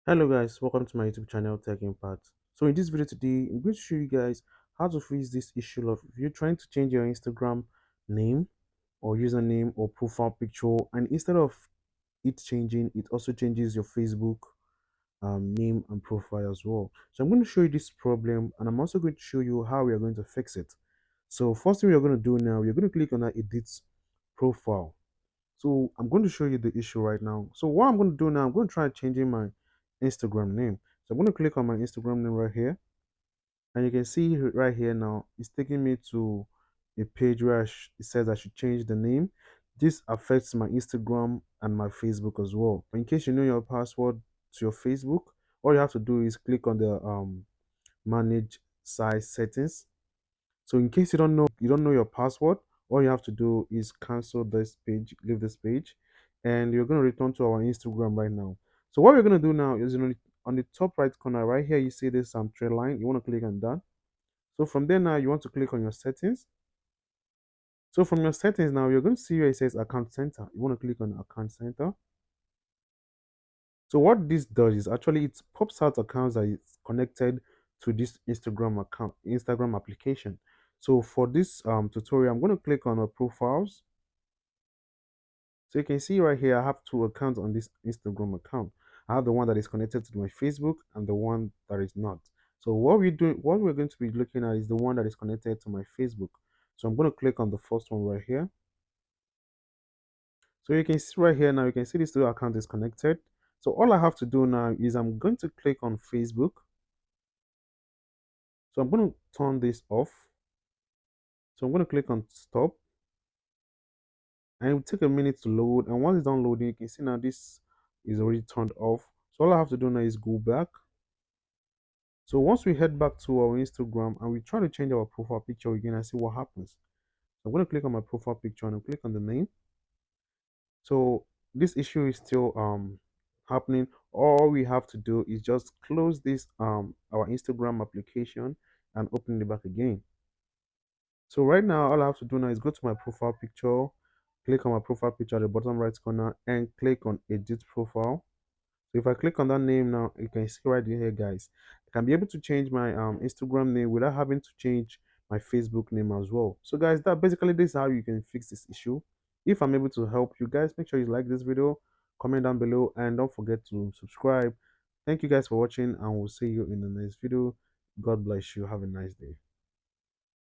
Hello guys, welcome to my YouTube channel Tech Impact. So in this video today, I'm going to show you guys how to fix this issue of if you're trying to change your Instagram name or username or profile picture, and instead of it changing, it also changes your Facebook name and profile as well. So I'm going to show you this problem, and I'm also going to show you how we are going to fix it. So first thing we're going to do now, we're going to click on that edit profile. So I'm going to show you the issue right now. So what I'm going to do now, I'm going to try changing my Instagram name. So I'm going to click on my Instagram name right here. And you can see right here now, it's taking me to a page where it says I should change the name. This affects my Instagram and my Facebook as well. But in case you know your password to your Facebook, all you have to do is click on the manage size settings. So in case you don't know your password, all you have to do is cancel this page, leave this page, and you're going to return to our Instagram right now. So what we're going to do now is on the top right corner right here, you see this thread line. You want to click on that. So from there now, you want to click on your settings. So from your settings now, you're going to see where it says account center. You want to click on account center. So what this does is actually it pops out accounts that is connected to this Instagram application. So for this tutorial, I'm going to click on profiles. So you can see right here, I have two accounts on this Instagram account. I have the one that is connected to my Facebook and the one that is not. So what we're going to be looking at is the one that is connected to my Facebook. So I'm going to click on the first one right here. So you can see right here now, you can see this two account is connected. So all I have to do now is I'm going to click on Facebook. So I'm going to turn this off. So I'm going to click on stop, and it will take a minute to load. And once it's done loading, you can see now this is already turned off. So all I have to do now is go back. So once we head back to our Instagram and we try to change our profile picture again and see what happens. So I'm going to click on my profile picture and I'll click on the name. So this issue is still happening. All we have to do is just close this our Instagram application and open it back again. So right now, all I have to do now is go to my profile picture, click on my profile picture at the bottom right corner, and click on edit profile. So if I click on that name now, you can see right here, guys, I can be able to change my Instagram name without having to change my Facebook name as well. So guys, that basically this is how you can fix this issue. If I'm able to help you guys, make sure you like this video, comment down below, and don't forget to subscribe. Thank you guys for watching, and we'll see you in the next video. God bless you. Have a nice day.